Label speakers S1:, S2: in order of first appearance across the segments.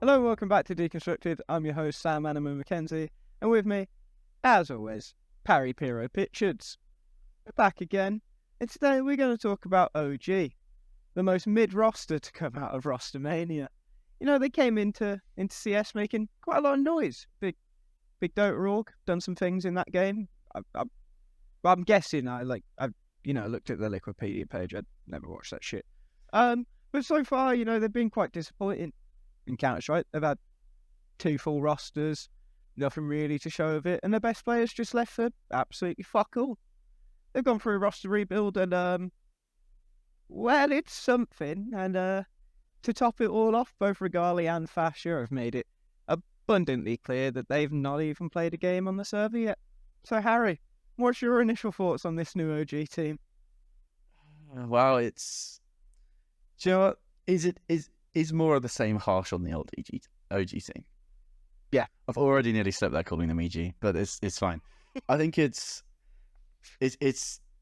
S1: Hello and welcome back to Deconstructed. I'm your host, Sam Animal Mackenzie, and with me, as always, Parry Piro Pitchards. We're back again, and today we're going to talk about OG, the most mid-roster to come out of Rostermania. You know, they came into CS making quite a lot of noise. Big Dota org, done some things in that game. I'm guessing I've looked at the Wikipedia page. I'd never watched that shit. But so far, they've been quite disappointing in Counter-Strike. They've had 2 full rosters, nothing really to show of it, and their best players just left for absolutely fuck all. They've gone through a roster rebuild, and well, it's something. And to top it all off, both Regali and FASHR have made it abundantly clear that they've not even played a game on the server yet. So, Harry, what's your initial thoughts on this new OG team?
S2: Wow, do you know what? Is more of the same harsh on the old OG team?
S1: Yeah.
S2: I've already nearly slept there calling them EG, but it's fine. I think it's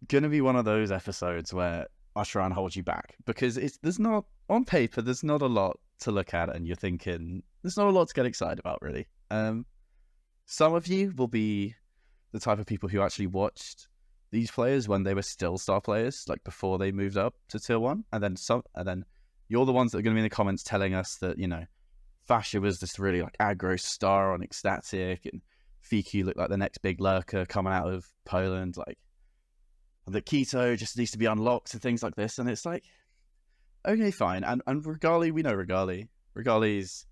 S2: gonna be one of those episodes where I try and hold you back because there's not on paper there's not a lot to look at, and you're thinking there's not a lot to get excited about really. Some of you will be the type of people who actually watched these players when they were still star players, like before they moved up to tier 1, and then you're the ones that are going to be in the comments telling us that, FASHR was this really like aggro star on ecstatic, and Fiku looked like the next big lurker coming out of Poland, like the Keto just needs to be unlocked and things like this. And it's like, okay, fine. And Regali, we know Regali. Regali's,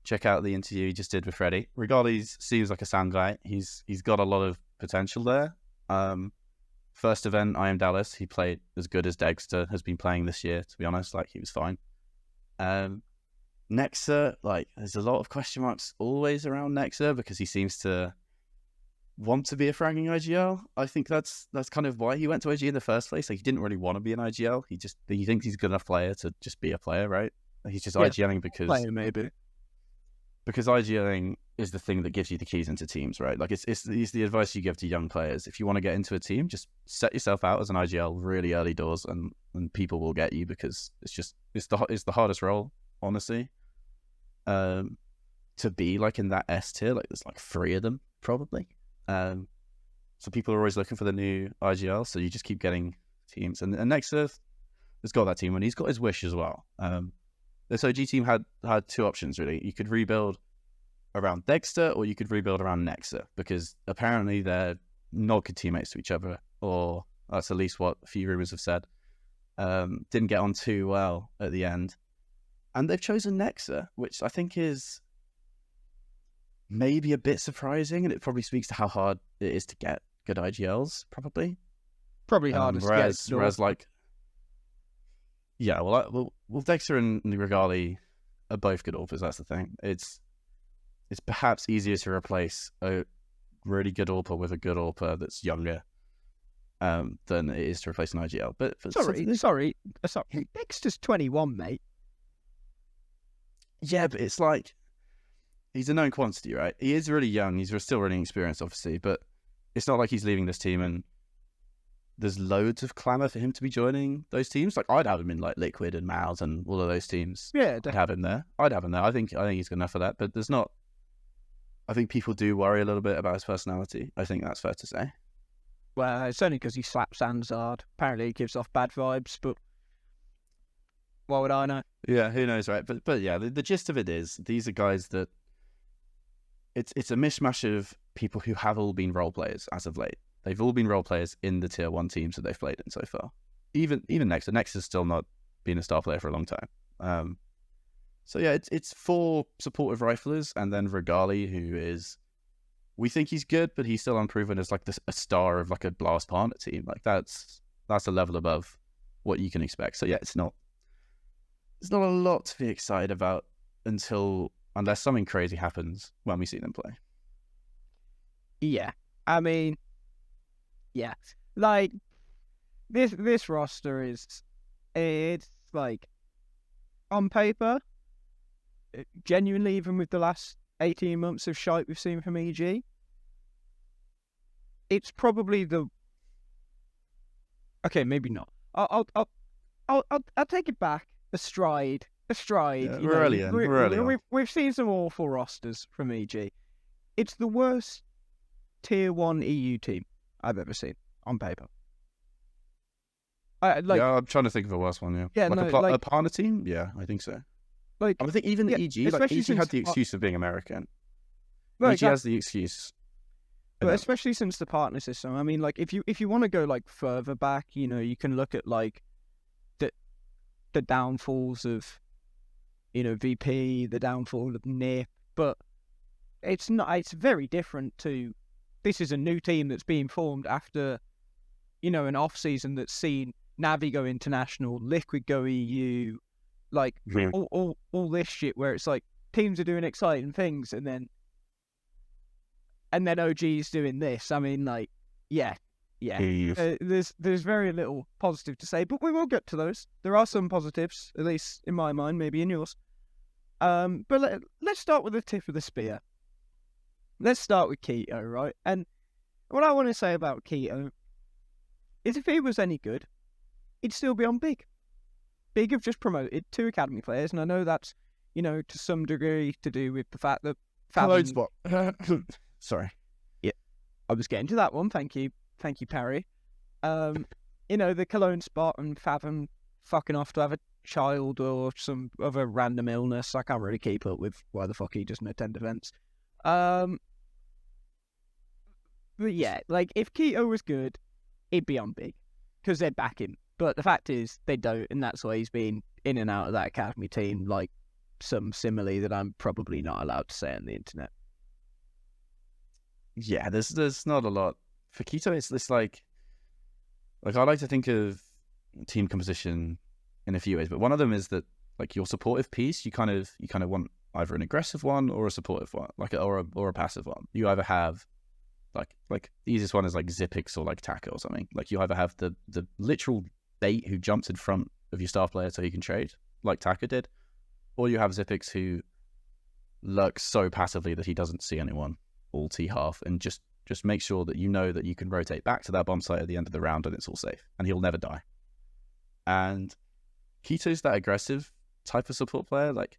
S2: check out the interview he just did with Freddie. Regali seems like a sound guy. He's got a lot of potential there. First event, I Am Dallas, he played as good as Dexter has been playing this year, to be honest. Like, he was fine. Nexa, there's a lot of question marks always around Nexa because he seems to want to be a fragging IGL. I think that's kind of why he went to OG in the first place. Like, he didn't really want to be an IGL. He thinks he's a good enough player to just be a player, right? He's just IGLing because...
S1: Player, maybe.
S2: Because IGLing is the thing that gives you the keys into teams, right? Like, it's the advice you give to young players. If you want to get into a team, just set yourself out as an IGL really early doors, and people will get you because it's the hardest role, honestly. To be like in that S tier, like there's like 3 of them probably. So people are always looking for the new IGL, so you just keep getting teams. And Nexa has got that team, and he's got his wish as well. This OG team had 2 options, really. You could rebuild around Dexter, or you could rebuild around Nexa, because apparently they're not good teammates to each other, or that's at least what a few rumors have said. Didn't get on too well at the end. And they've chosen Nexa, which I think is maybe a bit surprising, and it probably speaks to how hard it is to get good IGLs, probably.
S1: Probably hardest to get.
S2: Whereas like... Yeah, well, Dexter and Regali are both good AWPers, that's the thing. It's perhaps easier to replace a really good AWPer with a good AWPer that's younger than it is to replace an IGL. But
S1: Sorry. Dexter's 21, mate.
S2: Yeah, but it's like, he's a known quantity, right? He is really young. He's still really inexperienced, obviously, but it's not like he's leaving this team and there's loads of clamour for him to be joining those teams. Like, I'd have him in like Liquid and Mouse and all of those teams.
S1: Yeah,
S2: I'd have him there. I think he's good enough for that. But there's not... I think people do worry a little bit about his personality. I think that's fair to say.
S1: Well, it's only because he slaps hands hard. Apparently he gives off bad vibes, but what would I know?
S2: Yeah, who knows, right? But yeah, the gist of it is, these are guys that... It's a mishmash of people who have all been role players as of late. They've all been role players in the tier 1 teams that they've played in so far. Even Nexa. Nexa's still not been a star player for a long time. So yeah, it's 4 supportive riflers, and then Regali, who is... We think he's good, but he's still unproven as like a star of like a blast partner team. Like, that's a level above what you can expect. So yeah, there's not a lot to be excited about unless something crazy happens when we see them play.
S1: Yeah, I mean... Yeah, like, this roster it's like, on paper, genuinely, even with the last 18 months of shite we've seen from EG, it's probably okay, maybe not. I'll take it back a stride the stride.
S2: Yeah,
S1: you
S2: we're
S1: know,
S2: early in. We're early on.
S1: we've seen some awful rosters from EG. It's the worst tier 1 EU team I've ever seen on paper.
S2: Yeah, I'm trying to think of a worse one. Yeah, like a partner team. Yeah, I think so.
S1: Like,
S2: I think even EG, like EG had the excuse of being American. EG has the excuse.
S1: But especially since the partner system, I mean, like if you want to go like further back, you know, you can look at like the downfalls of, you know, VP, the downfall of NIP, but it's not. It's very different to. This is a new team that's being formed after, you know, an off season that's seen Navi go international, Liquid go EU, like all this shit where it's like teams are doing exciting things and then OG's doing this. I mean, like, yeah. There's very little positive to say, but we will get to those. There are some positives, at least in my mind, maybe in yours. But let's start with the tip of the spear. Let's start with Keto, right? And what I want to say about Keto is if he was any good, he'd still be on Big. Big have just promoted 2 academy players, and I know that's, you know, to some degree to do with the fact that
S2: Fathom... spot. Sorry.
S1: Yeah, I was getting to that one. Thank you, Parry. You know, the Cologne spot and Fathom fucking off to have a child or some other random illness. I can't really keep up with why the fuck he doesn't attend events. But yeah, like if Keto was good, he'd be on Big because they'd back him. But the fact is, they don't, and that's why he's been in and out of that academy team, like some simile that I'm probably not allowed to say on the internet.
S2: Yeah, there's not a lot for Keto. It's like I like to think of team composition in a few ways, but one of them is that like your supportive piece, you kind of want either an aggressive one or a supportive one, like or a passive one. You either have like the easiest one is like Zippix or like Taka or something. Like you either have the literal bait who jumps in front of your star player so he can trade, like Taka did, or you have Zippix who lurks so passively that he doesn't see anyone all T-half and just make sure that you know that you can rotate back to that bomb site at the end of the round and it's all safe and he'll never die. And Keto's that aggressive type of support player. Like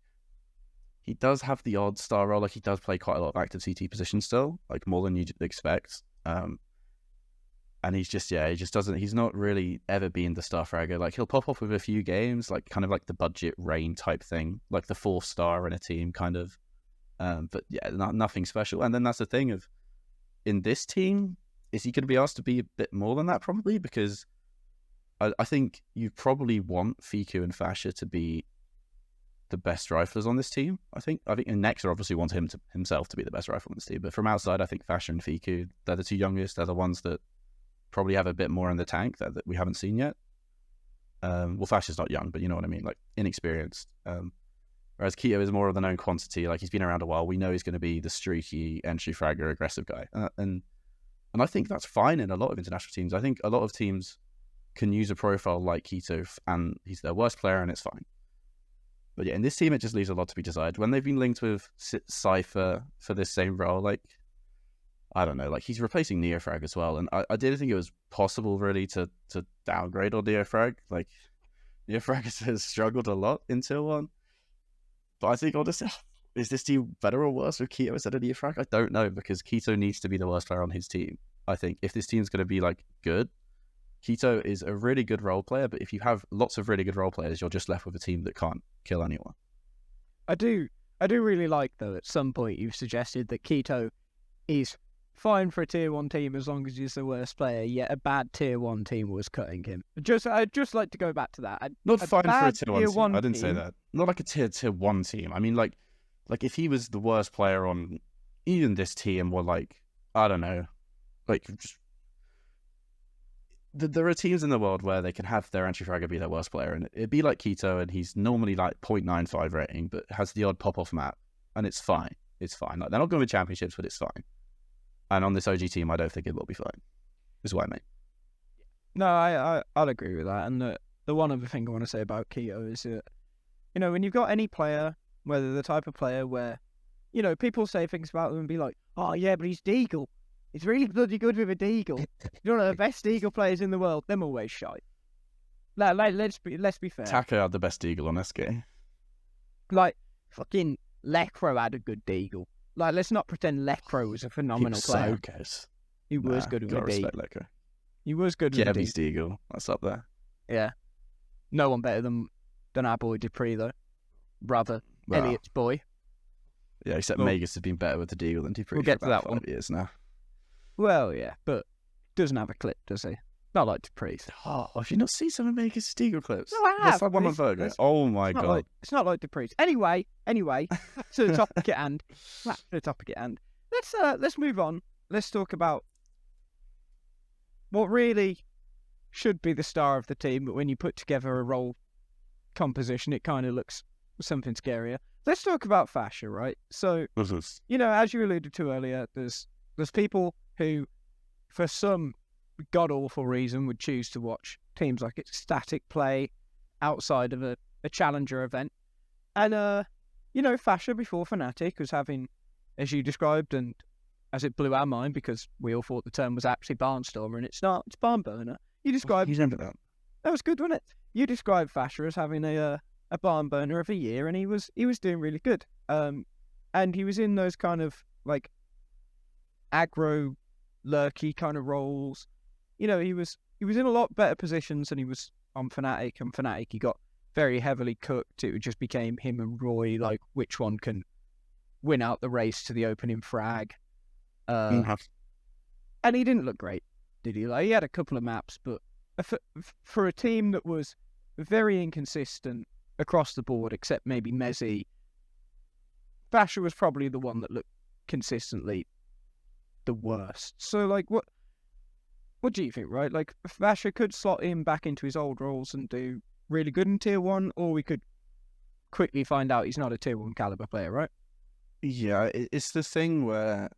S2: he does have the odd star role, like he does play quite a lot of active CT position still, like more than you'd expect. And he's not really ever been the star fragger. Like he'll pop off with a few games, like kind of like the budget rain type thing, like the 4th star in a team kind of. But yeah, nothing special. And then that's the thing of, in this team, is he going to be asked to be a bit more than that probably? Because I think you probably want Fiku and FASHR to be the best riflers on this team. I think and nexa obviously wants himself to be the best rifler on this team. But from outside, I think FASHR and Fiku, they're the 2 youngest. They're the ones that probably have a bit more in the tank that we haven't seen yet. Well, FASHR's not young, but you know what I mean, like inexperienced. Whereas Keto is more of the known quantity. Like he's been around a while. We know he's going to be the streaky entry fragger, aggressive guy. And I think that's fine in a lot of international teams. I think a lot of teams can use a profile like Keto and he's their worst player and it's fine. But yeah, in this team, it just leaves a lot to be desired. When they've been linked with Cypher for this same role, like, I don't know, like he's replacing Neofrag as well. And I didn't think it was possible really to downgrade on Neofrag. Like Neofrag has struggled a lot in Tier 1. But I think honestly, is this team better or worse with Keto instead of Neofrag? I don't know, because Keto needs to be the worst player on his team. I think if this team's going to be like good, Keto is a really good role player, but if you have lots of really good role players, you're just left with a team that can't kill anyone.
S1: I do really like, though, at some point you've suggested that Keto is fine for a Tier 1 team as long as he's the worst player, yet a bad Tier 1 team was cutting him. I'd just like to go back to that.
S2: Not fine for a Tier 1 team. I didn't say that. Not like a Tier 1 team. I mean, like if he was the worst player on even this team, or like, I don't know, like just... There are teams in the world where they can have their anti-fragger be their worst player, and it'd be like Keto, and he's normally like 0.95 rating, but has the odd pop-off map, and it's fine. It's fine. Like, they're not going to championships, but it's fine. And on this OG team, I don't think it will be fine. Is what I mean.
S1: No, I'll agree with that. And the one other thing I want to say about Keto is that, you know, when you've got any player, whether the type of player where, you know, people say things about them and be like, oh yeah, but he's Deagle. He's really bloody good with a Deagle. You're one of the best Deagle players in the world. Them always shy. Let's be fair.
S2: Taka had the best Deagle on SK.
S1: Like, fucking Lecro had a good deagle. Like, let's not pretend Lecro was a phenomenal player.
S2: So good.
S1: He was good with a
S2: gotta
S1: deagle.
S2: respect Lecro.
S1: He was good with a
S2: Kevy's
S1: deagle.
S2: deagle. That's up there.
S1: Yeah. No one better than our boy Dupree, though. Brother.
S2: Well,
S1: Elliot's boy.
S2: yeah, except
S1: Well,
S2: Magus has been better with the deagle than Dupree
S1: we'll get
S2: for
S1: to
S2: about
S1: that
S2: 5
S1: one.
S2: years now.
S1: Well, yeah, but doesn't have a clip, does he? Not like Dupree's.
S2: Oh, have you not seen some of Magus' deagle clips?
S1: No, I
S2: What's
S1: have.
S2: that one on Virgo? Oh my god.
S1: It's not like Dupree's. Anyway, to the topic at hand. Let's move on. Let's talk about what really should be the star of the team, but when you put together a role composition, it kind of looks something scarier. Let's talk about FASHR, right? So, as you alluded to earlier, there's people who, for some god-awful reason, would choose to watch teams like Static play outside of a challenger event. And, FASHR before Fnatic was having, as you described, and as it blew our mind because we all thought the term was actually Barnstormer, and it's not, it's Barnburner. You described...
S2: You remember that?
S1: That was good, wasn't it? You described FASHR as having a barn burner of a year, and he was doing really good. And he was in those kind of like aggro, lurky kind of roles. He was in a lot better positions than he was on Fnatic. And Fnatic, he got very heavily cooked. It just became him and Roy, like which one can win out the race to the opening frag. And he didn't look great, did he? Like, he had a couple of maps, but for a team that was very inconsistent across the board, except maybe Mezzi, FASHR was probably the one that looked consistently the worst. So, like, what do you think, right? Like, FASHR could slot in back into his old roles and do really good in Tier 1, or we could quickly find out he's not a Tier 1 caliber player, right?
S2: Yeah, it's the thing where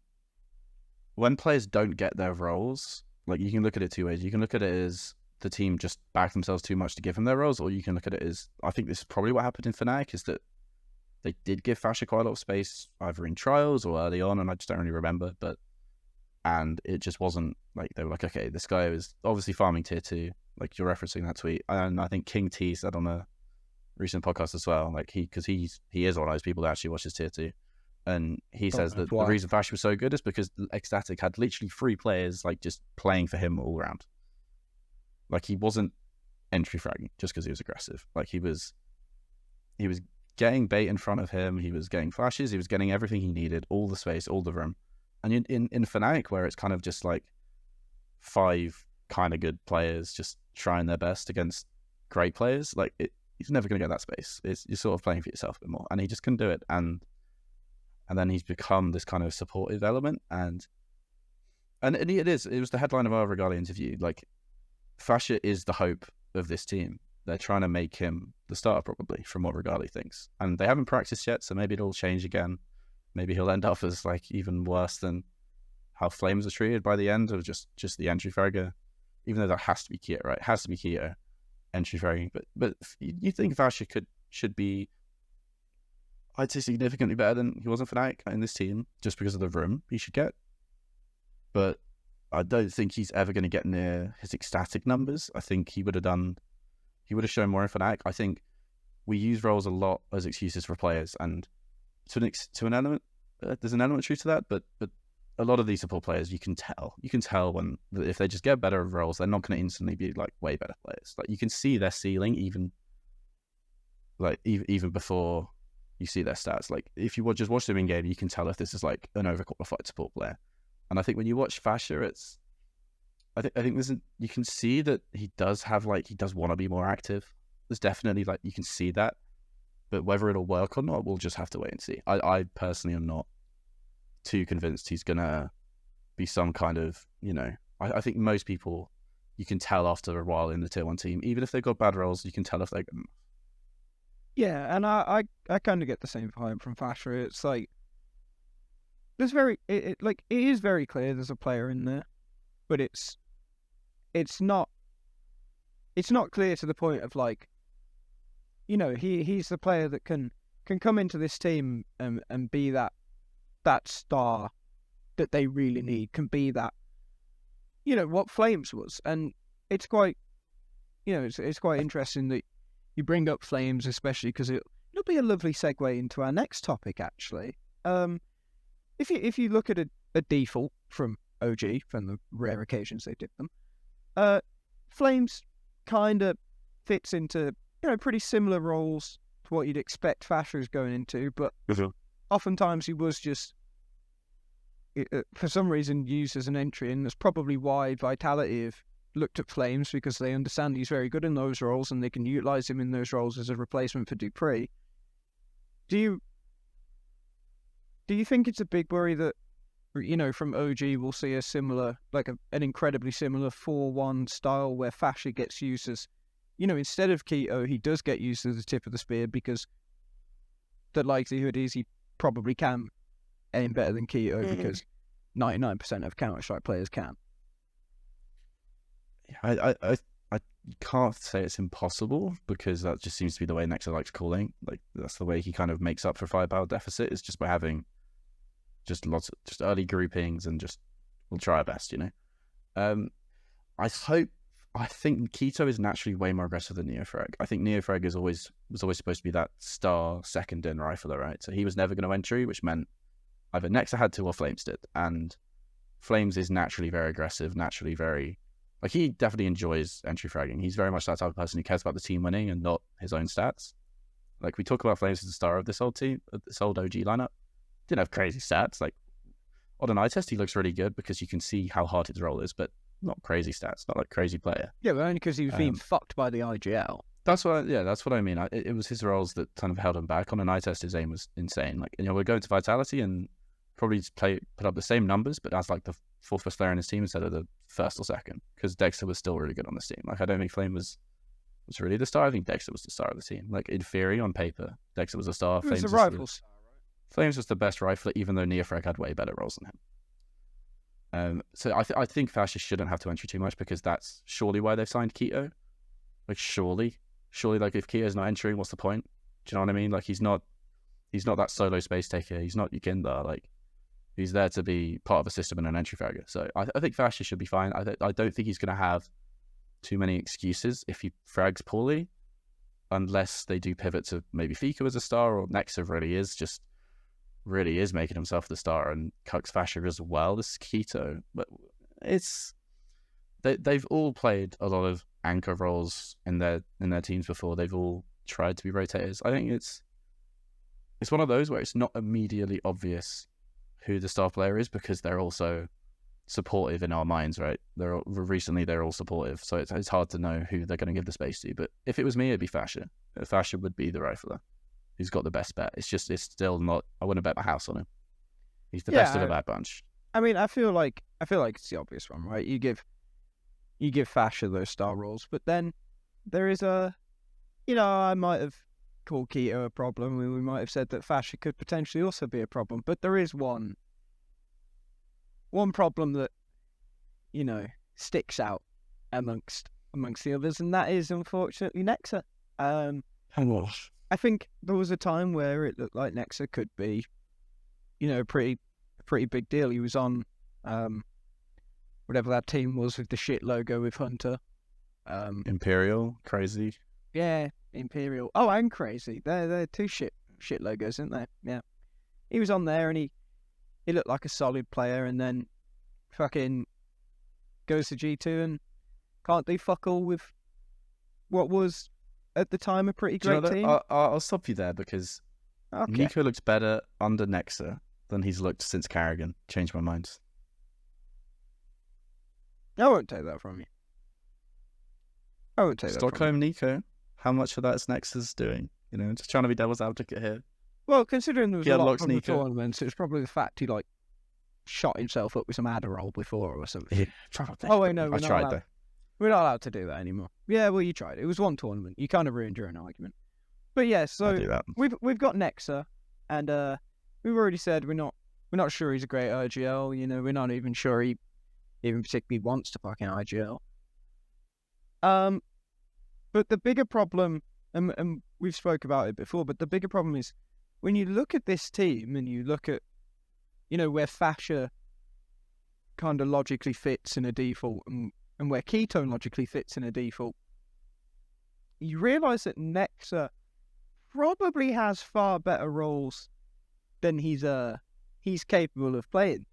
S2: when players don't get their roles, like, you can look at it two ways. You can look at it as the team just backed themselves too much to give them their roles, or you can look at it as, I think this is probably what happened in Fnatic, is that they did give FASHR quite a lot of space, either in trials or early on, and I just don't really remember, and it just wasn't, like, they were like, okay, this guy is obviously farming Tier 2, like you're referencing that tweet, and I think King T said on a recent podcast as well, like, because he is one of those people that actually watches Tier 2, and he says that the reason FASHR was so good is because Ecstatic had literally 3 players, like, just playing for him all around. Like, he wasn't entry fragging just because he was aggressive. Like, he was getting bait in front of him, he was getting flashes, he was getting everything he needed, all the space, all the room. And in Fnatic, where it's kind of just like 5 kind of good players just trying their best against great players, like, he's never going to get that space. You're sort of playing for yourself a bit more, and he just couldn't do it. And then he's become this kind of supportive element, and it was the headline of our Regali interview. Like, FASHR is the hope of this team. They're trying to make him the starter, probably, from what Regali thinks. And they haven't practiced yet, so maybe it'll change again. Maybe he'll end up as, like, even worse than how Flames was treated by the end of just the entry fragger. Even though that has to be Keto, right? It has to be Keto, entry fragging. But you think FASHR should be, I'd say, significantly better than he was in Fnatic in this team, just because of the room he should get. But I don't think he's ever going to get near his Ecstatic numbers. I think he would have shown more in Fnatic. I think we use roles a lot as excuses for players, and to an element, there's an element of truth to that, but a lot of these support players, you can tell when, if they just get better at roles, they're not going to instantly be, like, way better players. Like, you can see their ceiling even before you see their stats. Like, if you just watch them in game, you can tell if this is, like, an overqualified support player. And I think when you watch FASHR, I think you can see that he does want to be more active. There's definitely, like, you can see that, but whether it'll work or not, we'll just have to wait and see. I personally am not too convinced he's gonna be some kind of, I think most people, you can tell after a while in the Tier 1 team, even if they've got bad roles, you can tell if they're good.
S1: Yeah, and I kind of get the same vibe from FASHR. It's like, it is very clear there's a player in there, but it's not clear to the point of, like, he's the player that can come into this team and be that star that they really need, can be that, what Flames was. And it's quite, it's quite interesting that you bring up Flames, especially because it it'll be a lovely segue into our next topic, actually. If you look at a default from OG, from the rare occasions they did them, Flames kind of fits into pretty similar roles to what you'd expect FASHR is going into, but oftentimes he was just for some reason used as an entry, and that's probably why Vitality have looked at Flames, because they understand he's very good in those roles and they can utilize him in those roles as a replacement for Dupree. Do you think it's a big worry that from OG we'll see a similar, like an incredibly similar 4-1 style where FASHR gets used as, instead of Keto, he does get used as the tip of the spear, because the likelihood is he probably can aim better than Keto, because 99% of Counter-Strike players can.
S2: I can't say it's impossible, because that just seems to be the way Nexa likes calling. Like, that's the way he kind of makes up for firepower deficit, is just by having just early groupings and just, we'll try our best, I think Keto is naturally way more aggressive than Neofrag. I think Neofrag was always supposed to be that star second in rifler, right? So he was never going to entry, which meant either Nexa had to or Flames did. And Flames is naturally very aggressive, naturally very, like, he definitely enjoys entry fragging. He's very much that type of person who cares about the team winning and not his own stats. Like, we talk about Flames as the star of this old team, this old OG lineup. Didn't have crazy stats. Like, on an eye test, he looks really good because you can see how hard his role is, but not crazy stats, not like crazy player.
S1: Yeah, but only because he was being fucked by the IGL.
S2: That's what I mean. It was his roles that kind of held him back. On an eye test, his aim was insane. Like, we're going to Vitality and probably put up the same numbers, but as like the fourth best player in his team instead of the first or second, because Dexter was still really good on this team. Like, I don't think Flame was really the star. I think Dexter was the star of the team. Like, in theory, on paper, Dexter was the star.
S1: He was a rival star, right?
S2: Flames was the best rifler, even though Neofrag had way better roles than him. So I think FASHR shouldn't have to entry too much, because that's surely why they've signed Keto. Like, surely, like, if Keto's not entering, what's the point? Do you know what I mean? Like, he's not that solo space taker. He's not Yukinda. Like, he's there to be part of a system and an entry fragger. So I think FASHR should be fine. I don't think he's going to have too many excuses if he frags poorly, unless they do pivot to maybe Fico as a star, or Nexa really is making himself the star and cucks FASHR as well. This is Keto, but they've all played a lot of anchor roles in their teams before. They've all tried to be rotators. I think it's one of those where it's not immediately obvious who the star player is, because they're also supportive in our minds, right? They're all supportive, so it's hard to know who they're going to give the space to. But if it was me, it'd be FASHR. FASHR would be the rifler who's got the best bet. It's still not, I wouldn't bet my house on him. He's the best of a bad bunch.
S1: I mean, I feel like it's the obvious one, right? You give FASHR those star roles, but then there is I might have called Keto a problem, and we might have said that FASHR could potentially also be a problem, but there is one problem that sticks out amongst the others, and that is unfortunately Nexa. I think there was a time where it looked like Nexa could be, a pretty big deal. He was on whatever that team was with the shit logo with Hunter.
S2: Imperial, crazy.
S1: Yeah, Imperial. Oh, and crazy. They're two shit logos, aren't they? Yeah. He was on there and he looked like a solid player, and then fucking goes to G2 and can't do fuck all with what was at the time a pretty great team.
S2: I'll stop you there, because Nico looks better under Nexa than he's looked since Carrigan. Changed my mind.
S1: I won't take that from you.
S2: Stockholm Nico. How much of that is Nexa's doing? Just trying to be devil's advocate here.
S1: Well, considering there was a lot from the tournaments, it was probably the fact he shot himself up with some Adderall before or something.
S2: Yeah, probably.
S1: Oh wait, no,
S2: I tried though.
S1: We're not allowed to do that anymore. Yeah, well, you tried. It was one tournament. You kind of ruined your own argument. But yeah, so we've got Nexa, and we've already said we're not sure he's a great IGL. We're not even sure he even particularly wants to fucking IGL. But the bigger problem, and we've spoke about it before, but the bigger problem is when you look at this team and you look at, where FASHR kind of logically fits in a default and where Keto logically fits in a default, you realise that Nexa probably has far better roles than he's capable of playing,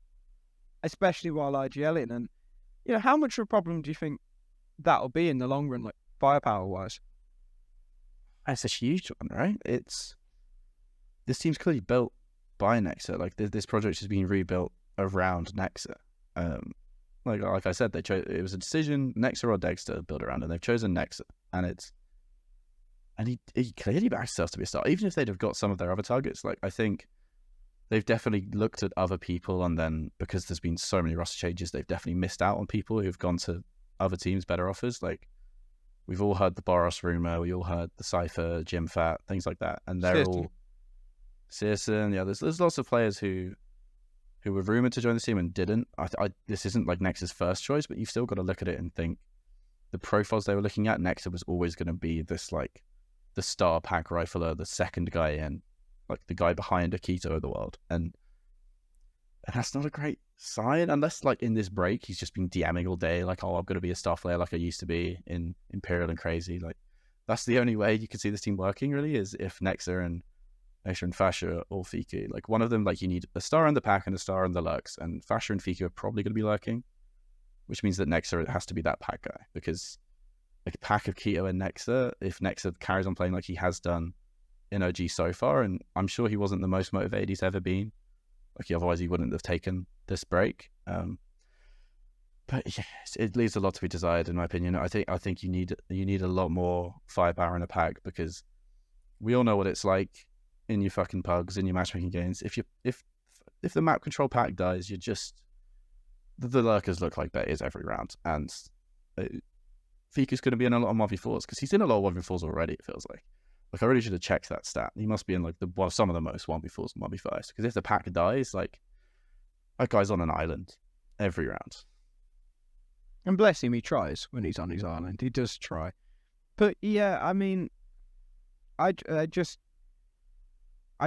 S1: especially while IGLing. And how much of a problem do you think that'll be in the long run, like firepower wise?
S2: That's a huge one, right? This team's clearly built by Nexa. Like this project has been rebuilt around Nexa. Like I said, it was a decision, Nexa or Dexter to build around, and they've chosen Nexa, and he clearly backs himself to be a star. Even if they'd have got some of their other targets, like I think they've definitely looked at other people, and then because there's been so many roster changes, they've definitely missed out on people who've gone to other teams, better offers. Like we've all heard the Boros rumor, we all heard the Cypher, Jim Fat, things like that, and they're all Searson. Yeah, there's lots of players who were rumored to join the team and didn't. This isn't like Nexa's first choice, but you've still got to look at it and think the profiles they were looking at. Nexa was always going to be this like the star pack rifler, the second guy in, like the guy behind Akito of the world, and that's not a great sign unless like in this break he's just been DMing all day, like, oh, I'm going to be a star player like I used to be in Imperial and Crazy. Like that's the only way you can see this team working really, is if Nexa and FASHR are all Fiku. Like one of them, like you need a star in the pack and a star in the lurks, and FASHR and Fiku are probably going to be lurking, which means that Nexa has to be that pack guy, because like a pack of Keto and Nexa, if Nexa carries on playing like he has done in OG so far, and I'm sure he wasn't the most motivated he's ever been, like otherwise he wouldn't have taken this break. But yes, it leaves a lot to be desired in my opinion. I think you need a lot more firepower in a pack, because we all know what it's like in your fucking pugs, in your matchmaking games. If the map control pack dies, you're just the lurkers look like betas every round, and Fiku's going to be in a lot of 1v4s, because he's in a lot of 1v4s already, it feels like. Like I really should have checked that stat. He must be in like some of the most 1v4s and 1v5s, because if the pack dies, like that guy's on an island every round.
S1: And bless him, he tries when he's on his island. He does try. But yeah, I mean, I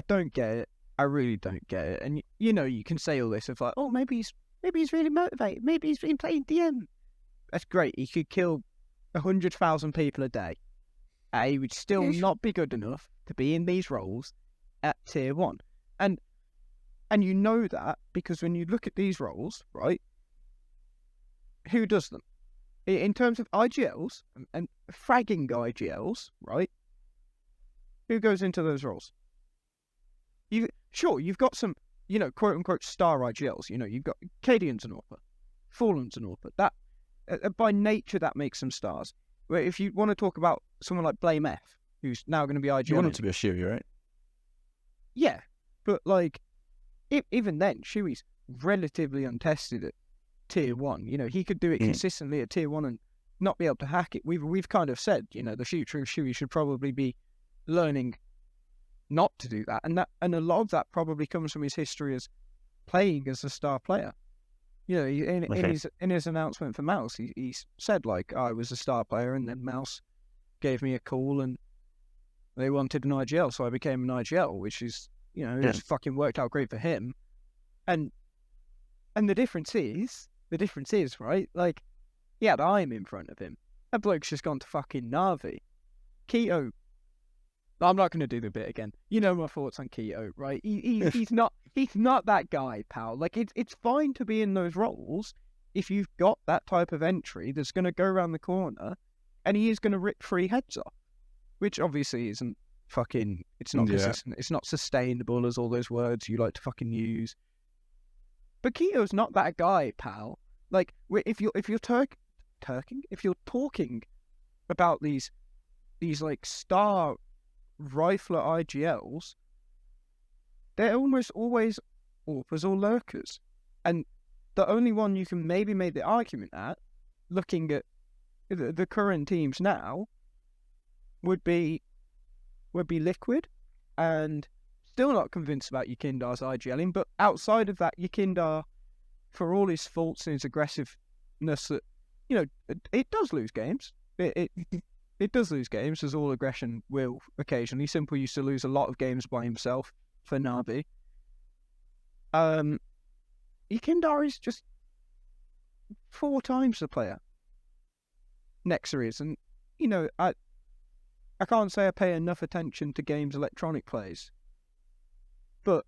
S1: don't get it. I really don't get it. And you can say all this of like, oh, maybe he's really motivated. Maybe he's been playing DM. That's great. He could kill 100,000 people a day. He would still not be good enough to be in these roles at tier 1. And you know that because when you look at these roles, right, who does them? In terms of IGLs and fragging IGLs, right, who goes into those roles? You've got some, quote-unquote star IGLs. You've got Cadians and Orpa, Fallen's and Orpa. That, by nature, that makes them stars. Where if you want to talk about someone like Blame F, who's now going to be IGL.
S2: You want him to be a Shuey, right?
S1: Yeah, but like, even then, Shuey's relatively untested at tier 1. He could do it consistently at tier 1 and not be able to hack it. We've kind of said, the future of Shuey should probably be learning not to do that, and a lot of that probably comes from his history as playing as a star player. In his announcement for Mouse, he said like, I was a star player, and then Mouse gave me a call, and they wanted an IGL, so I became an IGL, which is it's fucking worked out great for him. And the difference is right, like he had I'm in front of him. That bloke's just gone to fucking Na'Vi. Keto. I'm not going to do the bit again. You know my thoughts on Keto, right? He's not that guy, pal. Like it's fine to be in those roles if you've got that type of entry that's going to go around the corner, and he is going to rip 3 heads off, which obviously isn't fucking. It's not consistent. It's not sustainable, as all those words you like to fucking use. But Keto's not that guy, pal. Like if you're talking about these like star rifler IGLs, they're almost always Orpas or Lurkers. And the only one you can maybe make the argument at, looking at the current teams now, would be Liquid, and still not convinced about Yukindar's IGLing, but outside of that, Yukindar, for all his faults and his aggressiveness, that it does lose games. It does lose games, as all aggression will occasionally. Simple used to lose a lot of games by himself for Navi. Yukindar is just 4 times the player Nexa is, and I can't say I pay enough attention to games Electronic plays, but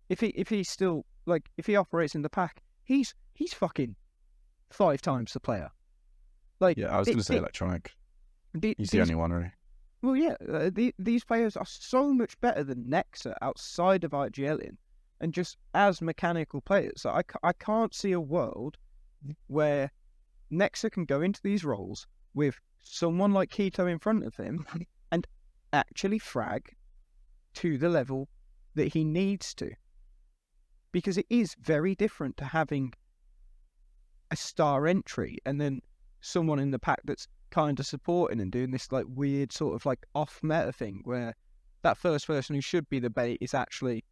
S1: if he's still like if he operates in the pack, he's fucking 5 times the player. Like
S2: Yeah, I was going to say Electronic. He's the only one, really.
S1: Well, yeah, these players are so much better than Nexa outside of IGLing, and just as mechanical players. So I can't see a world where Nexa can go into these roles with someone like Keto in front of him and actually frag to the level that he needs to. Because it is very different to having a star entry and then someone in the pack that's kind of supporting and doing this like weird sort of like off meta thing where that first person who should be the bait is actually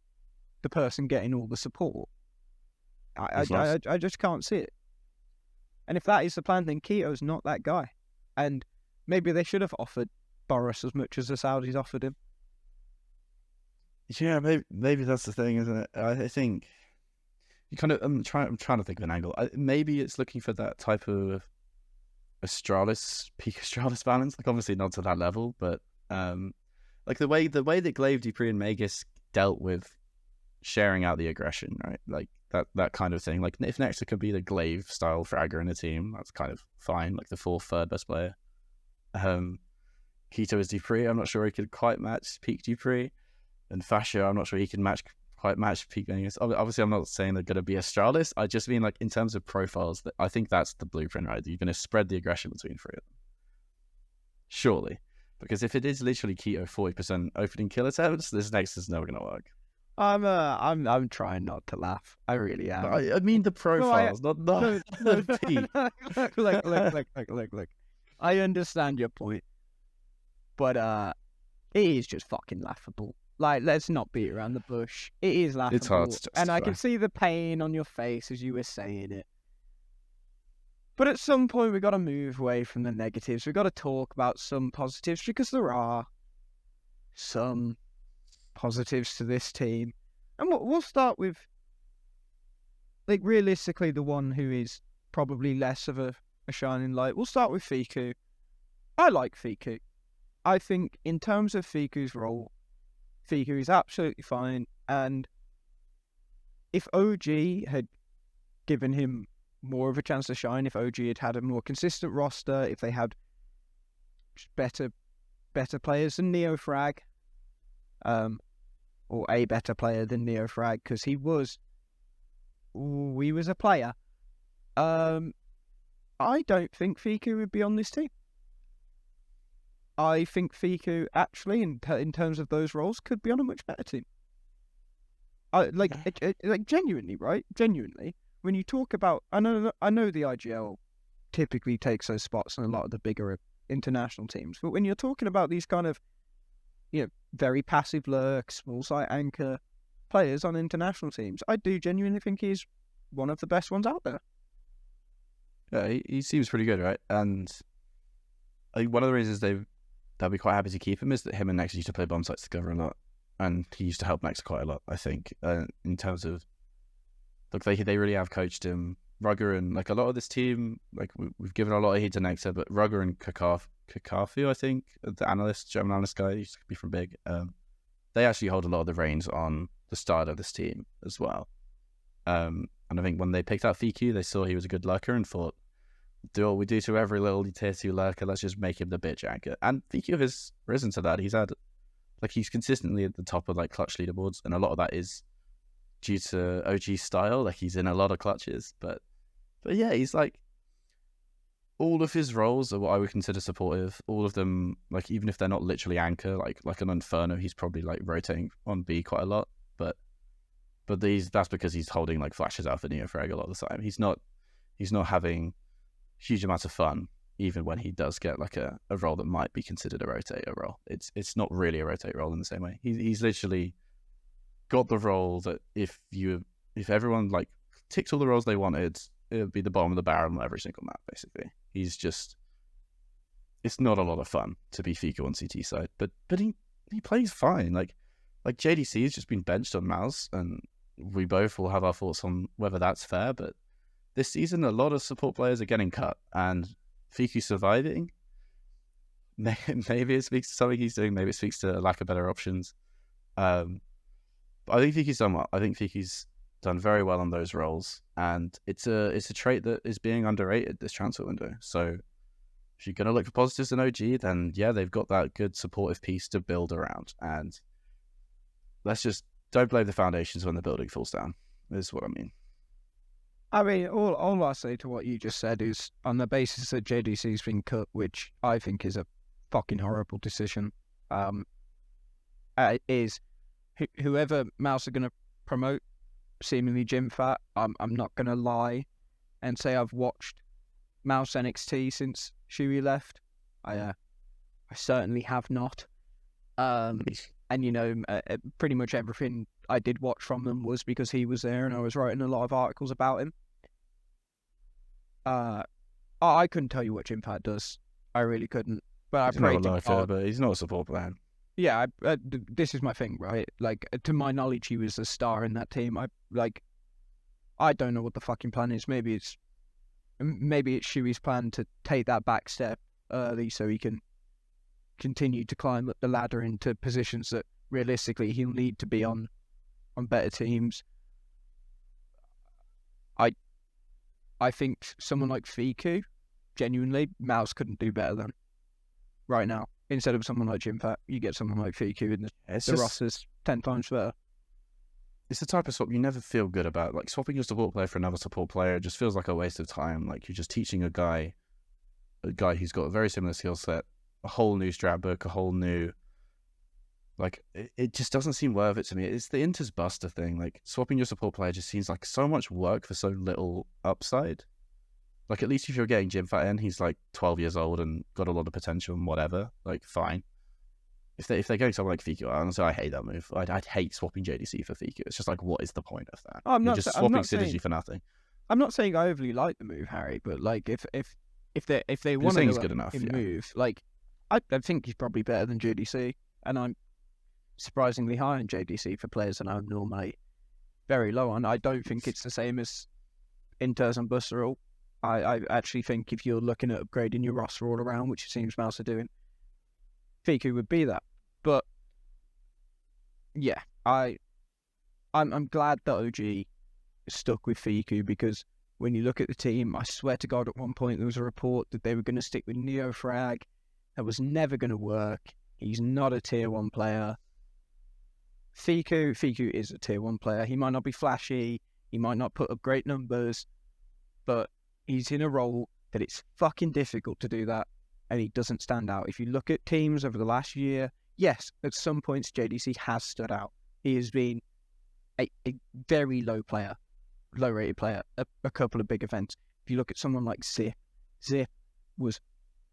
S1: the person getting all the support. I just can't see it. And if that is the plan, then Keto's not that guy. And maybe they should have offered Boris as much as the Saudis offered him.
S2: Yeah, maybe that's the thing, isn't it? I think you kind of. I'm trying to think of an angle. Maybe it's looking for that type of Astralis, peak Astralis balance. Like obviously not to that level, but like the way that Glaive, Dupree, and Magus dealt with sharing out the aggression, right? Like that kind of thing. Like if Nexa could be the Glaive style fragger in a team, that's kind of fine. Like the third best player. Keto is Dupree. I'm not sure he could quite match peak Dupree. And FASHR, I'm not sure he can quite match peak Magus. Obviously, I'm not saying they're going to be Astralis. I just mean like in terms of profiles, that I think that's the blueprint, right? You're going to spread the aggression between 3 of them. Surely. Because if it is literally Keto 40% opening kill attempts, this next is never going to work.
S1: I'm trying not to laugh. I really am.
S2: I mean the profiles, not the peak.
S1: Look. I understand your point, but it is just fucking laughable. Like, let's not beat around the bush. It is laughable.
S2: It's hard to justify.
S1: And I can see the pain on your face as you were saying it. But at some point, we've got to move away from the negatives. We've got to talk about some positives, because there are some positives to this team. And we'll start with, like, realistically, the one who is probably less of a shining light. We'll start with Fiku. I like Fiku. I think in terms of Fiku's role, Fiku is absolutely fine. And if OG had given him more of a chance to shine, if OG had a more consistent roster, if they had better players than Neofrag, or a better player than Neofrag, because he was a player, I don't think Fiku would be on this team. I think Fiku actually, in terms of those roles, could be on a much better team. Like genuinely, right? Genuinely, when you talk about, I know the IGL typically takes those spots in a lot of the bigger international teams, but when you're talking about these kind of, very passive lurk, small site anchor players on international teams, I do genuinely think he's one of the best ones out there.
S2: Yeah, he seems pretty good, right? And I think one of the reasons they'll be quite happy to keep him is that him and Nexa used to play bomb sites together a lot, and he used to help Nexa quite a lot, I think, in terms of, look, they really have coached him. Rugger and, like, a lot of this team, like, we've given a lot of heat to Nexa, but Rugger and Kakafu, I think, the German analyst guy, he used to be from Big, they actually hold a lot of the reins on the start of this team as well. And I think when they picked out Fiku, they saw he was a good lurker and thought, do what we do to every little tier 2 lurker, let's just make him the bitch anchor. And Fiku has risen to that. He's consistently at the top of, like, clutch leaderboards, and a lot of that is due to OG style. Like, he's in a lot of clutches, but yeah, he's like, all of his roles are what I would consider supportive. All of them, like, even if they're not literally anchor, like an Inferno, he's probably, like, rotating on B quite a lot, but that's because he's holding, like, flashes out for Neofrag a lot of the time. He's not having huge amounts of fun, even when he does get, like, a role that might be considered a rotator role. It's not really a rotate role in the same way. He's literally got the role that if everyone, like, ticked all the roles they wanted, it would be the bottom of the barrel on every single map, basically. It's not a lot of fun to be Fiku on CT side, but he plays fine. Like JDC has just been benched on Mouse, and we both will have our thoughts on whether that's fair, but this season a lot of support players are getting cut, and Fiku surviving. maybe it speaks to something he's doing. Maybe it speaks to a lack of better options. But I think Fiki's done well. I think Fiki's done very well on those roles, and it's a trait that is being underrated this transfer window. So if you're gonna look for positives in OG, then yeah, they've got that good supportive piece to build around. And let's just don't blame the foundations when the building falls down. Is what I mean.
S1: I mean, all I say to what you just said is on the basis that JDC's been cut, which I think is a fucking horrible decision. Is whoever Mouse are going to promote, seemingly gym fat. I'm not going to lie and say I've watched Mouse NXT since Shuey left. I certainly have not. And you know, pretty much everything I did watch from them was because he was there, and I was writing a lot of articles about him. I couldn't tell you what Jim Fat does. I really couldn't. But I pray to God.
S2: But he's not a support player.
S1: Yeah, this is my thing, right? Like, to my knowledge, he was a star in that team. I don't know what the fucking plan is. Maybe it's Shuey's plan to take that back step early so he can continue to climb up the ladder into positions that realistically he'll need to be on better teams. I think someone like Fiku, genuinely, Mouse couldn't do better than right now. Instead of someone like Jim Fat, you get someone like Fiku, and the roster's 10 times better.
S2: It's the type of swap you never feel good about. Like, swapping your support player for another support player just feels like a waste of time. Like, you're just teaching a guy who's got a very similar skill set, a whole new strat book, a whole new... Like, it just doesn't seem worth it to me. It's the Inters Buster thing. Like, swapping your support player just seems like so much work for so little upside. Like, at least if you're getting Jim Fat in, he's like 12 years old and got a lot of potential and whatever. Like, fine. If they're going someone like Fiku, honestly, I hate that move. I'd hate swapping JDC for Fiku. It's just like, what is the point of that? You're just swapping synergy for nothing.
S1: I'm not saying I overly like the move, Harry, but like, if they want to
S2: good enough,
S1: move, like, I think he's probably better than JDC, and I'm surprisingly high on JDC for players that I'm normally very low on. I don't think it's the same as Inters and Buster all. I actually think if you're looking at upgrading your roster all around, which it seems Mouse are doing, Fiku would be that. But yeah, I'm glad that OG is stuck with Fiku, because when you look at the team, I swear to God, at one point there was a report that they were going to stick with Neofrag. That was never going to work. He's not a tier 1 player. Fiku is a tier 1 player. He might not be flashy, he might not put up great numbers, but he's in a role that it's fucking difficult to do that, and he doesn't stand out. If you look at teams over the last year, yes, at some points JDC has stood out. He has been a very low-rated player, a couple of big events. If you look at someone like Zip was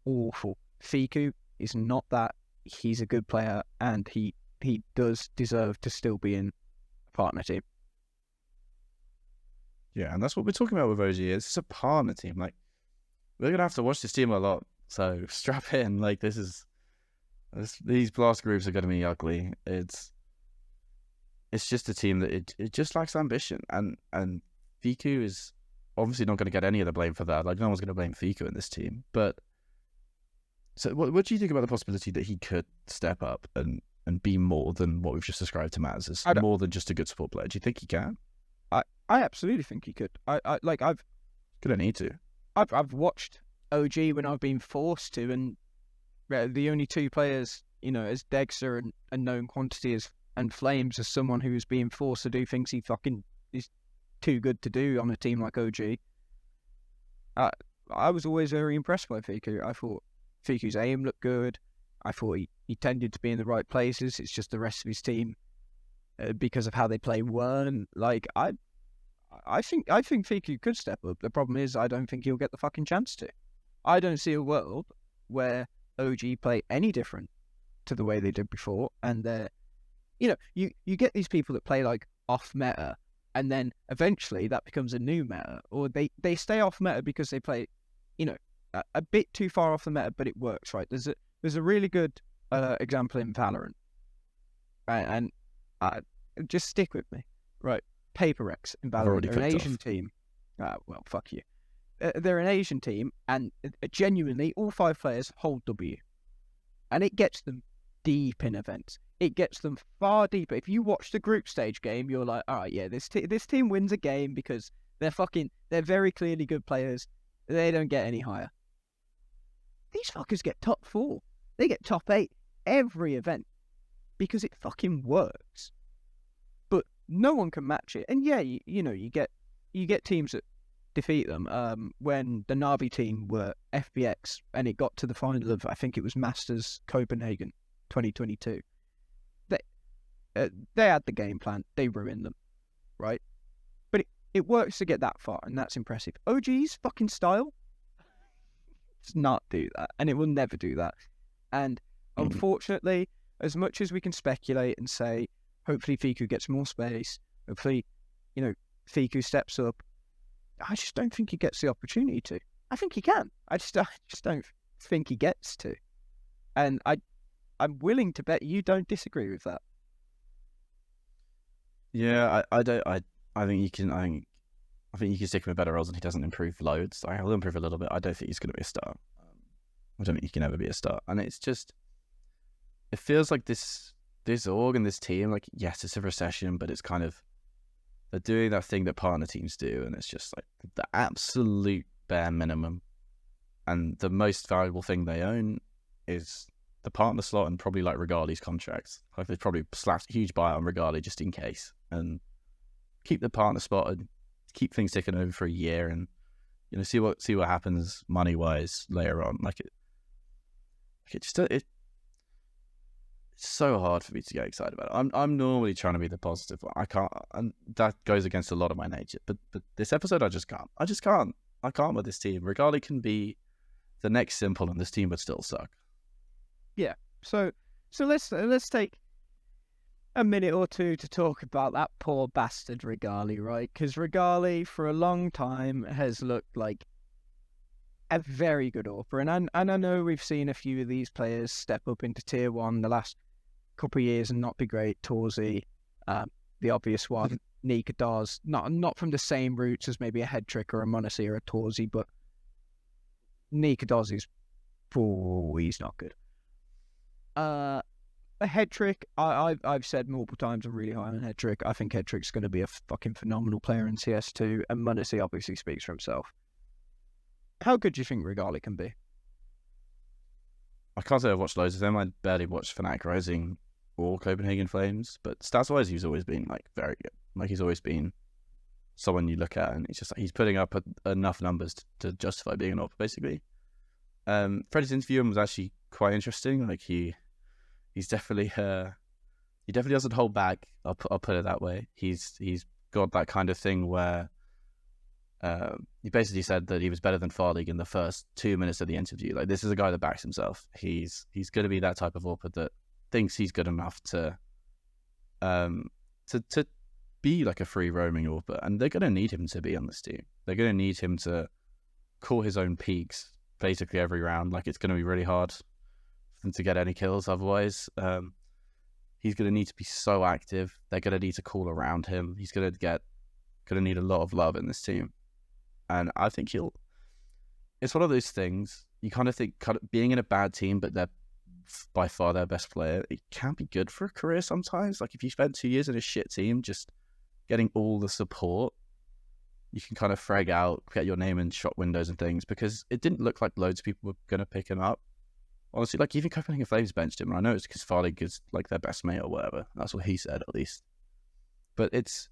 S1: awful. Fiku is not that. He's a good player, and he does deserve to still be in a partner team.
S2: Yeah, and that's what we're talking about with OG. It's a partner team. Like, we're gonna have to watch this team a lot, so strap in. Like, these blast groups are gonna be ugly. It's just a team that it just lacks ambition, and Fiku is obviously not gonna get any of the blame for that. Like, no one's gonna blame Fiku in this team. But so, what do you think about the possibility that he could step up and be more than what we've just described to Maz as more than just a good support player? Do you think he can?
S1: I absolutely think he could.
S2: Gonna need to.
S1: I've watched OG when I've been forced to, and the only 2 players, you know, as Dexter and known quantity and Flames, as someone who is being forced to do things he fucking is too good to do on a team like OG. I was always very impressed by Fiku. I thought Fiku's aim looked good. I thought he tended to be in the right places. It's just the rest of his team, because of how they play, weren't. Like, I think Fiku could step up. The problem is I don't think he'll get the fucking chance to. I don't see a world where OG play any different to the way they did before, and they're, you know, you get these people that play like off meta, and then eventually that becomes a new meta, or they stay off meta because they play, you know, a bit too far off the meta, but it works, right? There's a really good example in Valorant, right? And just stick with me, right? PaperX in Valorant, they're an Asian team. Well, fuck you. They're an Asian team, and genuinely, all 5 players hold W. and it gets them deep in events. It gets them far deeper. If you watch the group stage game, you're like, all right, yeah, this team wins a game because they're very clearly good players. They don't get any higher. These fuckers get top 4. They get top 8 every event because it fucking works. But no one can match it. And yeah, you get teams that defeat them. When the Navi team were FBX and it got to the final of, I think it was Masters Copenhagen 2022. They had the game plan. They ruined them, right? But it works to get that far, and that's impressive. OG's fucking style does not do that, and it will never do that. And unfortunately, as much as we can speculate and say, hopefully Fiku gets more space, hopefully, Fiku steps up, I just don't think he gets the opportunity to. I think he can. I just don't think he gets to. And I'm willing to bet you don't disagree with that.
S2: Yeah, I don't. I think you can. I think you can stick him with better roles, and he doesn't improve loads. He'll improve a little bit. I don't think he's going to be a star. I don't think he can ever be a star. And it's just, it feels like this org and this team, like, yes, it's a recession, but it's kind of, they're doing that thing that partner teams do, and it's just like the absolute bare minimum. And the most valuable thing they own is the partner slot and probably like Regali's contracts. Like, they probably slapped a huge buy on Regali just in case, and keep the partner spot and keep things ticking over for a year, and see what happens money wise later on. It's so hard for me to get excited about it. I'm normally trying to be the positive one. I can't, and that goes against a lot of my nature. But this episode, I just can't. I can't with this team. Regali can be the next simple, and this team would still suck.
S1: Yeah. So let's take a minute or two to talk about that poor bastard Regali, right? Because Regali, for a long time, has looked like a very good AWPer. And I know we've seen a few of these players step up into Tier 1 the last couple of years and not be great. Torzy, the obvious one. Nika Dawes, not from the same roots as maybe a Head Trick or a Monasi or a Torzy, but Nika Dawes is... he's not good. A Head Trick, I've said multiple times I'm really high on Head Trick. I think Head Trick's going to be a fucking phenomenal player in CS2, and Monasi obviously speaks for himself. How good do you think Regali can be?
S2: I can't say I've watched loads of them. I barely watched Fnatic Rising or Copenhagen Flames, but stats-wise, he's always been very good. He's always been someone you look at, and it's just he's putting up enough numbers to justify being an AWPer, basically. Freddie's interview was actually quite interesting. He's definitely he definitely doesn't hold back. I'll put it that way. He's got that kind of thing where he basically said that he was better than Farleague in the first 2 minutes of the interview. This is a guy that backs himself. He's going to be that type of AWPer that thinks he's good enough to be like a free roaming AWPer, and they're going to need him to be on this team. They're going to need him to call his own peaks basically every round. It's going to be really hard for them to get any kills otherwise. He's going to need to be so active. They're going to need to call around him. He's going to need a lot of love in this team. And I think it's one of those things, you kind of think being in a bad team, but they're by far their best player, it can be good for a career sometimes. If you spend 2 years in a shit team, just getting all the support, you can kind of frag out, get your name in shop windows and things, because it didn't look like loads of people were going to pick him up. Honestly, even Copenhagen Flames benched him, and I know it's because Farleague is their best mate or whatever. That's what he said, at least. But it's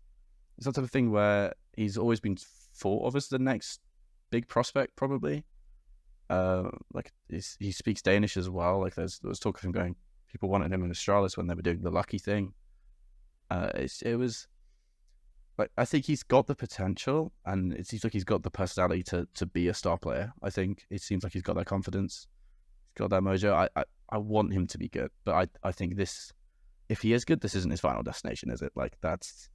S2: that type of thing where he's always been thought of as the next big prospect, probably. He speaks Danish as well. There was talk of him going, people wanted him in Astralis when they were doing the Lucky thing. It was I think he's got the potential, and it seems like he's got the personality to be a star player. I think it seems like he's got that confidence, he's got that mojo. I want him to be good, but I think this, if he is good, this isn't his final destination, is it? That's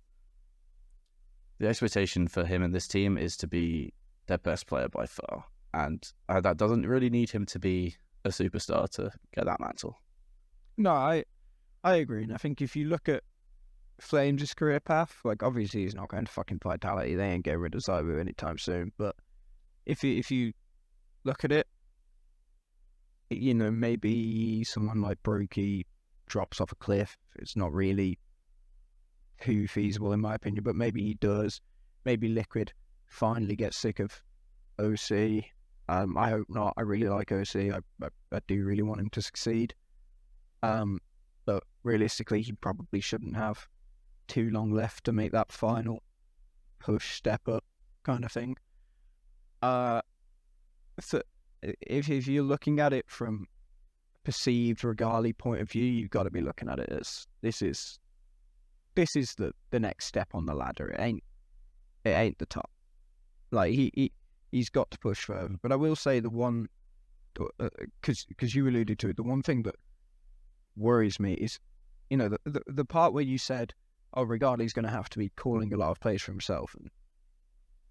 S2: the expectation for him and this team, is to be their best player by far. And that doesn't really need him to be a superstar to get that mantle.
S1: No, I agree. And I think if you look at Flames' career path, obviously he's not going to fucking Vitality. They ain't getting rid of Zybu anytime soon. But if you look at it, maybe someone like Brokey drops off a cliff. It's not really too feasible in my opinion, but maybe he does. Maybe Liquid finally gets sick of OC. I hope not. I really like OC. I do really want him to succeed. But realistically, he probably shouldn't have too long left to make that final push, step up kind of thing. So if you're looking at it from perceived regali point of view, you've got to be looking at it as this is the next step on the ladder. It ain't the top. Like he's got to push further. But I will say the one, because you alluded to it, the one thing that worries me is, the part where you said, "Oh, Regali's going to have to be calling a lot of plays for himself."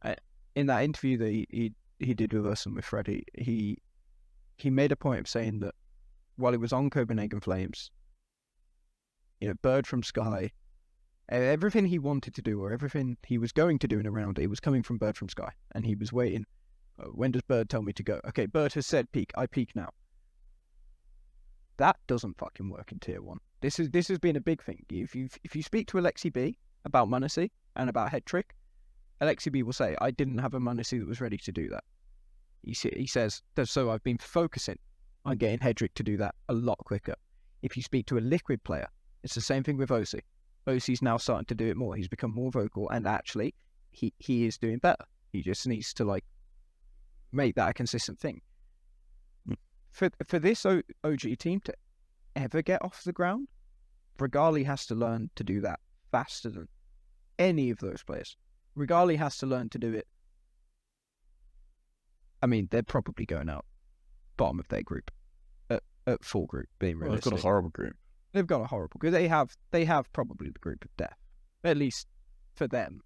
S1: And in that interview that he did with us and with Freddie, he made a point of saying that while he was on Copenhagen Flames, Bird from Sky, everything he wanted to do or everything he was going to do in a round, it was coming from Bird from Sky, and he was waiting. When does Bird tell me to go? Okay, Bird has said peak. I peak now. That doesn't fucking work in Tier 1. This has been a big thing. If you speak to Alexi B about Munacy and about Head Trick, Alexi B will say, I didn't have a Munacy that was ready to do that. He says, so I've been focusing on getting Head Trick to do that a lot quicker. If you speak to a Liquid player, it's the same thing with OC. OC's now starting to do it more. He's become more vocal, and actually, he is doing better. He just needs to make that a consistent thing. For this OG team to ever get off the ground, Regali has to learn to do that faster than any of those players. Regali has to learn to do it. I mean, they're probably going out bottom of their group at full group, being realistic.
S2: They've got a horrible group.
S1: They've got a horrible group. They have probably the group of death, at least for them.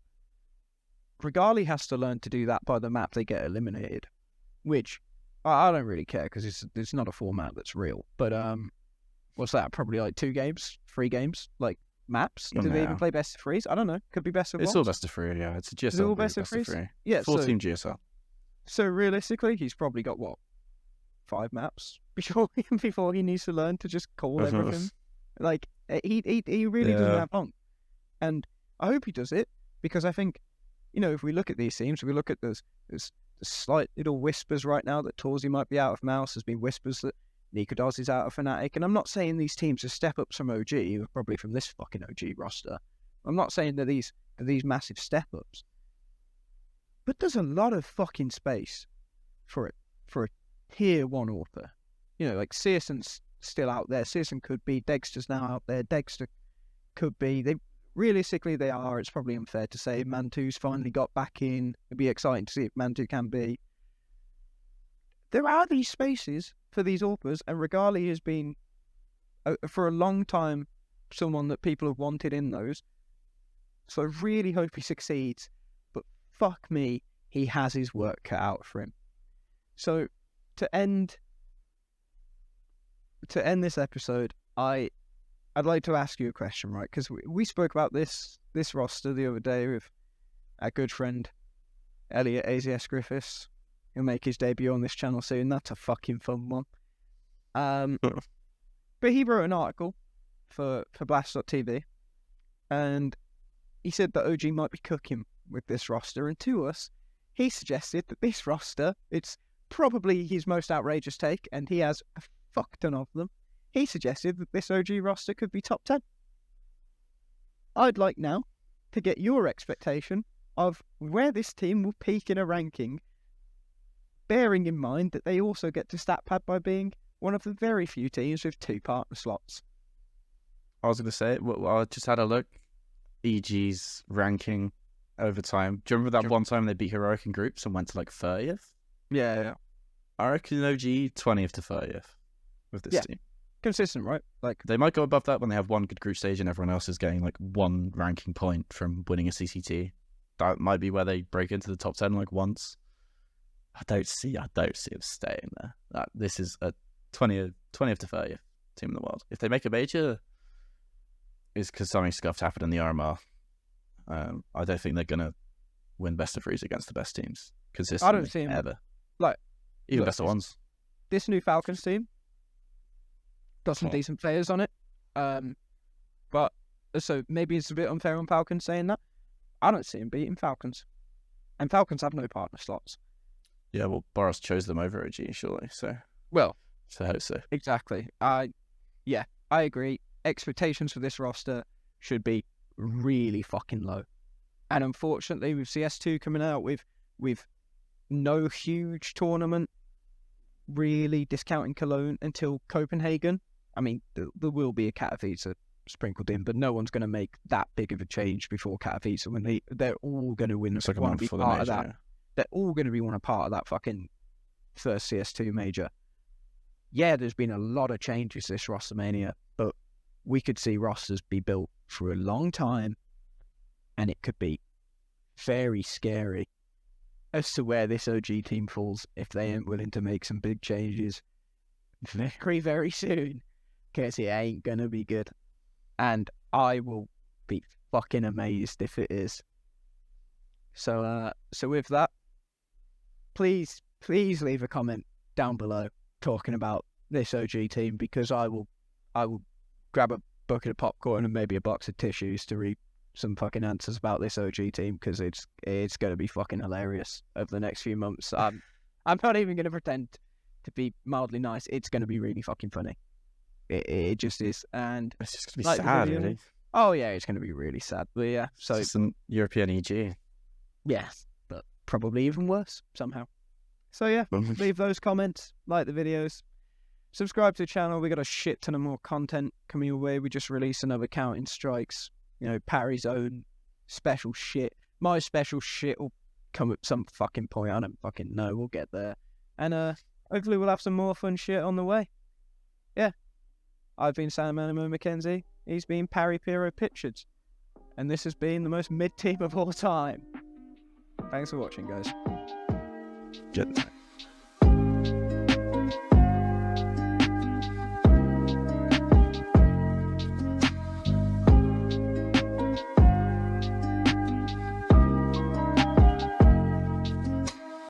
S1: Regali has to learn to do that by the map they get eliminated, which I don't really care because it's not a format that's real. But what's that? Probably like 2 games, 3 games, like maps. Do they even play best of 3s? I don't know. Could be best of 1s.
S2: It's all best of 3. Yeah, it's a GSL.
S1: Is it all best of 3s? Yeah,
S2: full team GSL.
S1: So realistically, he's probably got 5 maps before he needs to learn to just call everything. Like he really doesn't have long, and I hope he does it because I think, if we look at these teams, we look at there's slight little whispers right now that Torsey might be out of Mouse. There's been whispers that Nikodos is out of Fnatic, and I'm not saying these teams are step ups from OG, probably from this fucking OG roster. I'm not saying that these massive step ups, but there's a lot of fucking space for a Tier 1 author. Like Searson's still out there. Searson could be. Dexter's now out there. Dexter could be. Realistically, they are. It's probably unfair to say Mantu's finally got back in. It'd be exciting to see if Mantu can be. There are these spaces for these authors, and Regali has been, for a long time, someone that people have wanted in those. So I really hope he succeeds. But fuck me, he has his work cut out for him. So to end this episode, I'd like to ask you a question, right? Because we spoke about this roster the other day with our good friend Elliot AZS Griffiths. He'll make his debut on this channel soon. That's a fucking fun one. But he wrote an article for Blast.tv, and he said that OG might be cooking with this roster. And to us, he suggested that this roster, it's probably his most outrageous take, and he has a fuck ton of them. He suggested that this OG roster could be top 10. I'd like now to get your expectation of where this team will peak in a ranking, bearing in mind that they also get to stat pad by being one of the very few teams with 2 partner slots.
S2: I was going to say, I just had a look. EG's ranking over time. Do you remember that one time they beat Heroic in groups and went to 30th?
S1: Yeah.
S2: I reckon OG 20th to 30th with this team.
S1: Consistent, right?
S2: They might go above that when they have one good group stage and everyone else is getting 1 ranking point from winning a CCT. That might be where they break into the top 10 once. I don't see them staying there. This is a 20th to 30th team in the world. If they make a major, it's because something scuffed happened in the RMR. I don't think they're gonna win best of 3s against the best teams consistently.
S1: I don't see them
S2: ever.
S1: Even
S2: best of 1s.
S1: This new Falcons team, Got some
S2: Oh.
S1: decent players on it. But so maybe it's a bit unfair on Falcons saying that. I don't see him beating Falcons. And Falcons have no partner slots.
S2: Yeah, well, Boris chose them over OG, surely. So
S1: Well,
S2: I hope so.
S1: exactly. I agree. Expectations for this roster should be really fucking low. And unfortunately, with CS2 coming out with no huge tournament, really discounting Cologne until Copenhagen. I mean, there will be a Katowice sprinkled in, but no one's going to make that big of a change before Katowice when they're all going to win.
S2: It's like a
S1: want to
S2: month
S1: be
S2: for the
S1: part
S2: major.
S1: of that.
S2: Yeah.
S1: They're all going to be want a part of that fucking first CS2 major. Yeah, there's been a lot of changes this rostermania, but we could see rosters be built for a long time, and it could be very scary as to where this OG team falls if they ain't willing to make some big changes very, very soon, because it ain't gonna be good. And I will be fucking amazed if it is. So with that, please leave a comment down below talking about this OG team, because I will grab a bucket of popcorn and maybe a box of tissues to read some fucking answers about this OG team, because it's going to be fucking hilarious over the next few months. I'm not even going to pretend to be mildly nice. It's going to be really fucking funny. It just is. And
S2: It's just gonna be
S1: like the
S2: sad,
S1: video-
S2: really.
S1: oh yeah, it's going to be really sad. But yeah, so
S2: It's just an European EG.
S1: yeah, but probably even worse somehow. So yeah, leave those comments, like the videos, subscribe to the channel. We got a shit ton of more content coming your way. We just released another Counting Strikes. You know, Parry's own special shit. My special shit will come at some fucking point. I don't fucking know. We'll get there. And hopefully we'll have some more fun shit on the way. Yeah. I've been Sam Animo Mackenzie. He's been Parry Piero Pitchards. And this has been the most mid team of all time. Thanks for watching, guys.
S2: Good.